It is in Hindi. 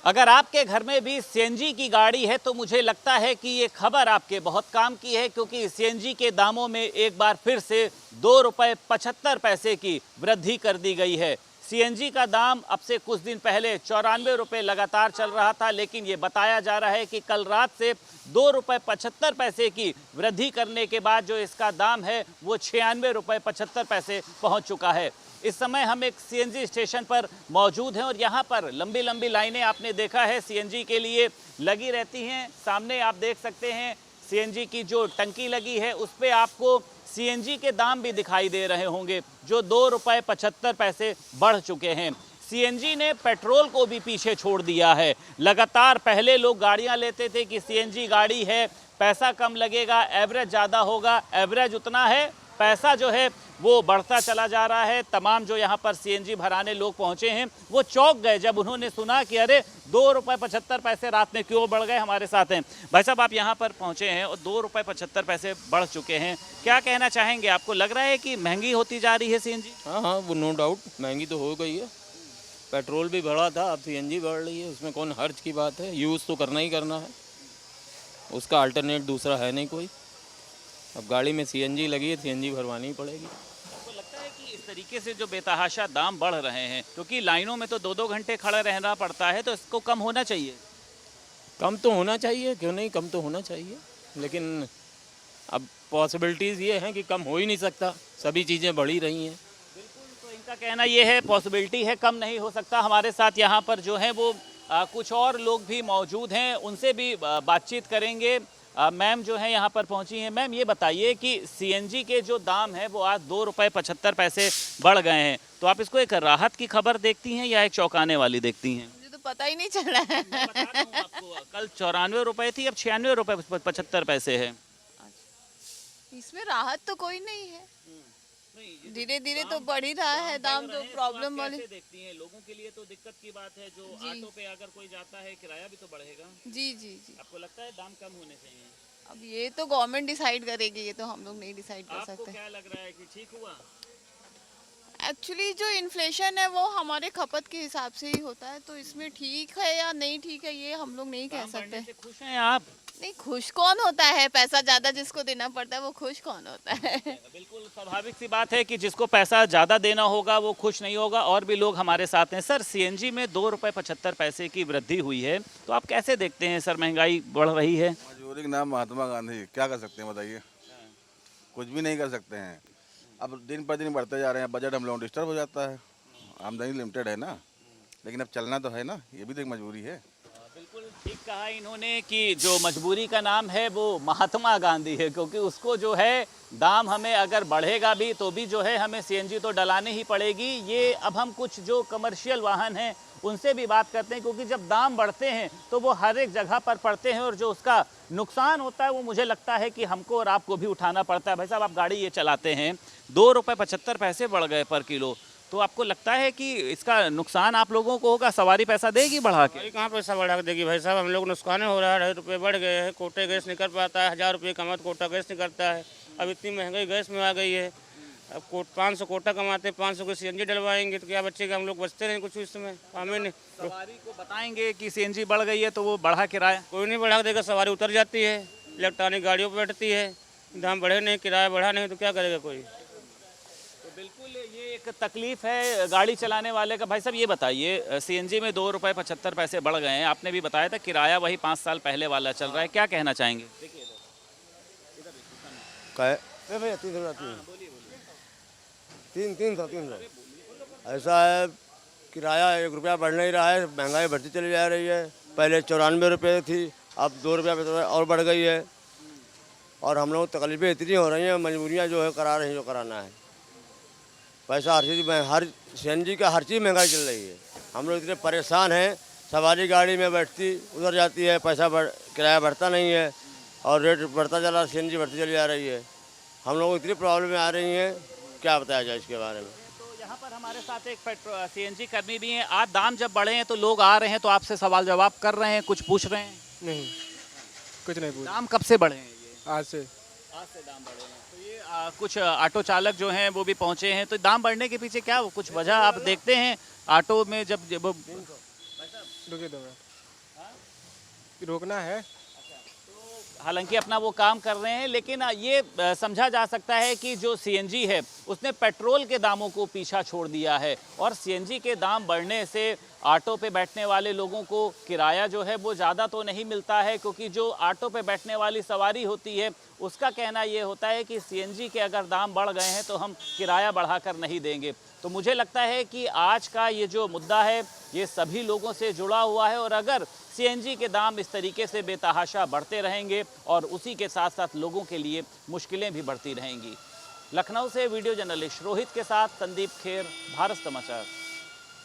अगर आपके घर में भी सीएनजी की गाड़ी है तो मुझे लगता है कि ये खबर आपके बहुत काम की है, क्योंकि सीएनजी के दामों में एक बार फिर से 2 रुपये 75 पैसे की वृद्धि कर दी गई है। सीएनजी का दाम अब से कुछ दिन पहले 94 रुपये लगातार चल रहा था, लेकिन ये बताया जा रहा है कि कल रात से 2 रुपये 75 पैसे की वृद्धि करने के बाद जो इसका दाम है वो 96 रुपये 75 पैसे पहुँच चुका है। इस समय हम एक सीएनजी स्टेशन पर मौजूद हैं और यहाँ पर लंबी लंबी लाइनें आपने देखा है सीएनजी के लिए लगी रहती हैं। सामने आप देख सकते हैं सीएनजी की जो टंकी लगी है उस पे आपको सीएनजी के दाम भी दिखाई दे रहे होंगे, जो 2 रुपये 75 पैसे बढ़ चुके हैं। सीएनजी ने पेट्रोल को भी पीछे छोड़ दिया है। लगातार पहले लोग गाड़ियां लेते थे कि सीएनजी गाड़ी है, पैसा कम लगेगा, एवरेज ज़्यादा होगा। एवरेज उतना है, पैसा जो है वो बढ़ता चला जा रहा है। तमाम जो यहाँ पर सीएनजी भराने लोग पहुँचे हैं वो चौंक गए जब उन्होंने सुना कि अरे 2 रुपये 75 पैसे रात में क्यों बढ़ गए। हमारे साथ हैं भाई साहब, आप यहाँ पर पहुँचे हैं और 2 रुपये 75 पैसे बढ़ चुके हैं, क्या कहना चाहेंगे? आपको लग रहा है कि महंगी होती जा रही है सीएनजी? हाँ, वो नो डाउट महंगी तो हो गई है। पेट्रोल भी बढ़ा था, अब सीएनजी बढ़ रही है, उसमें कौन हर्ज की बात है। यूज़ तो करना ही करना है, उसका अल्टरनेट दूसरा है नहीं कोई। अब गाड़ी में सीएनजी लगी है, सीएनजी भरवानी ही पड़ेगी। आपको लगता है कि इस तरीके से जो बेतहाशा दाम बढ़ रहे हैं, क्योंकि लाइनों में तो 2-2 घंटे खड़ा रहना पड़ता है, तो इसको कम होना चाहिए? कम तो होना चाहिए, क्यों नहीं, कम तो होना चाहिए, लेकिन अब पॉसिबिलिटीज़ ये हैं कि कम हो ही नहीं सकता, सभी चीज़ें बढ़ ही रही हैं। बिल्कुल, तो इनका कहना ये है पॉसिबिलिटी है, कम नहीं हो सकता। हमारे साथ यहाँ पर जो है वो कुछ और लोग भी मौजूद हैं, उनसे भी बातचीत करेंगे। मैम जो है यहाँ पर पहुँची हैं। मैम, ये बताइए कि सीएनजी के जो दाम है वो आज 2 रुपये 75 पैसे बढ़ गए हैं, तो आप इसको एक राहत की खबर देखती हैं या एक चौंकाने वाली देखती हैं? मुझे तो पता ही नहीं चल रहा है। मैं बताता हूँ आपको, कल 94 रुपये थी, अब 96 रुपये 75 पैसे है। इसमें राहत तो कोई नहीं है, धीरे धीरे तो बढ़ ही रहा है दाम। तो प्रॉब्लम वाली देखती हैं, लोगों के लिए तो दिक्कत की बात है, जो ऑटो पे अगर कोई जाता है किराया भी तो बढ़ेगा। जी जी जी। आपको लगता है दाम कम होने चाहिए? अब ये तो गवर्नमेंट डिसाइड करेगी, ये तो हम लोग नहीं डिसाइड कर आपको सकते। क्या लग रहा है कि ठीक हुआ? एक्चुअली जो इन्फ्लेशन है वो हमारे खपत के हिसाब से ही होता है, तो इसमें ठीक है या नहीं ठीक है ये हम लोग नहीं कह दाम बढ़ने सकते। से खुश हैं आप? नहीं, खुश कौन होता है? पैसा ज्यादा जिसको देना पड़ता है वो खुश कौन होता है? बिल्कुल स्वाभाविक सी बात है कि जिसको पैसा ज़्यादा देना होगा वो खुश नहीं होगा। और भी लोग हमारे साथ हैं। सर, सीएनजी में 2 रुपये 75 पैसे की वृद्धि हुई है, तो आप कैसे देखते हैं सर? महंगाई बढ़ रही है। मजबूरी के नाम महात्मा गांधी, क्या कर सकते हैं बताइए? कुछ भी नहीं कर सकते हैं। अब दिन पर दिन बढ़ते जा रहे हैं, बजट हम लोग डिस्टर्ब हो जाता है। आमदनी लिमिटेड है ना, लेकिन अब चलना तो है ना, ये भी तो एक मजबूरी है। बिल्कुल ठीक कहा इन्होंने कि जो मजबूरी का नाम है वो महात्मा गांधी है, क्योंकि उसको जो है दाम हमें अगर बढ़ेगा भी तो भी जो है हमें सीएनजी तो डलानी ही पड़ेगी। ये अब हम कुछ जो कमर्शियल वाहन हैं उनसे भी बात करते हैं, क्योंकि जब दाम बढ़ते हैं तो वो हर एक जगह पर पड़ते हैं और जो उसका नुकसान होता है वो मुझे लगता है कि हमको और आपको भी उठाना पड़ता है। भाई साहब, आप गाड़ी ये चलाते हैं, 2 रुपये 75 पैसे बढ़ गए पर किलो, तो आपको लगता है कि इसका नुकसान आप लोगों को होगा? सवारी पैसा देगी बढ़ा के? अरे कहाँ पैसा बढ़ा के देगी भाई साहब, हम लोग नुकसान हो रहा है। 2.5 रुपये बढ़ गए हैं, कोटे गैस निकल पाता है, 1000 रुपये कमा तो कोटा गैस निकलता है। अब इतनी महंगाई गैस में आ गई है, अब 500 कोटा कमाते, 500 को सीएनजी डलवाएंगे तो क्या बच्चे का? हम लोग बचते नहीं कुछ इस समय। हमें नहीं, सवारी को बताएंगे कि सीएनजी बढ़ गई है तो वो बढ़ा किराया? कोई नहीं बढ़ा देगा, सवारी उतर जाती है, इलेक्ट्रॉनिक गाड़ियों पर बैठती है, दाम बढ़े नहीं, किराया बढ़ा नहीं तो क्या करेगा कोई? तो बिल्कुल ये एक तकलीफ है गाड़ी चलाने वाले का। भाई साहब, ये बताइए, सीएनजी में 2 रुपये 75 पैसे बढ़ गए हैं, आपने भी बताया था किराया वही 5 साल पहले वाला चल रहा है, क्या कहना चाहेंगे? भैया 300 ऐसा है, किराया 1 रुपया बढ़ नहीं रहा है, महंगाई बढ़ती चली जा रही है। पहले 94 रुपये थी, अब 2 रुपया और बढ़ गई है, और हम लोग तकलीफें इतनी हो रही हैं, मजबूरियाँ जो है करा रही हैं, जो कराना है। पैसा हर चीज़ में, हर सीएनजी का हर चीज़ महंगाई चल रही है। हम लोग इतने परेशान हैं, सवारी गाड़ी में बैठती उधर जाती है, किराया बढ़ता नहीं है और रेट बढ़ता चला, सीएनजी बढ़ती चली जा रही है। हम लोग इतनी प्रॉब्लम आ रही हैं, क्या बताया जाए इसके बारे में। तो यहाँ पर हमारे साथ एक सीएनजी कर्मी भी हैं। आज दाम जब बढ़े हैं तो लोग आ रहे हैं तो आपसे सवाल जवाब कर रहे हैं, कुछ पूछ रहे हैं? नहीं, कुछ नहीं पूछ। दाम कब से बढ़े हैं ये? आज से दाम बढ़े हैं। तो ये कुछ ऑटो चालक जो हैं वो भी पहुँचे हैं, तो दाम बढ़ने के पीछे क्या कुछ वजह आप देखते हैं? ऑटो में जब रुके दो रोकना है। हालांकि अपना वो काम कर रहे हैं, लेकिन ये समझा जा सकता है कि जो सीएनजी है उसने पेट्रोल के दामों को पीछा छोड़ दिया है, और सीएनजी के दाम बढ़ने से ऑटो पे बैठने वाले लोगों को किराया जो है वो ज़्यादा तो नहीं मिलता है, क्योंकि जो ऑटो पे बैठने वाली सवारी होती है उसका कहना ये होता है कि सीएनजी के अगर दाम बढ़ गए हैं तो हम किराया बढ़ाकर नहीं देंगे। तो मुझे लगता है कि आज का ये जो मुद्दा है ये सभी लोगों से जुड़ा हुआ है, और अगर सीएनजी के दाम इस तरीके से बेतहाशा बढ़ते रहेंगे और उसी के साथ साथ लोगों के लिए मुश्किलें भी बढ़ती रहेंगी। लखनऊ से वीडियो जर्नलिस्ट रोहित के साथ संदीप खेर, भारत समाचार।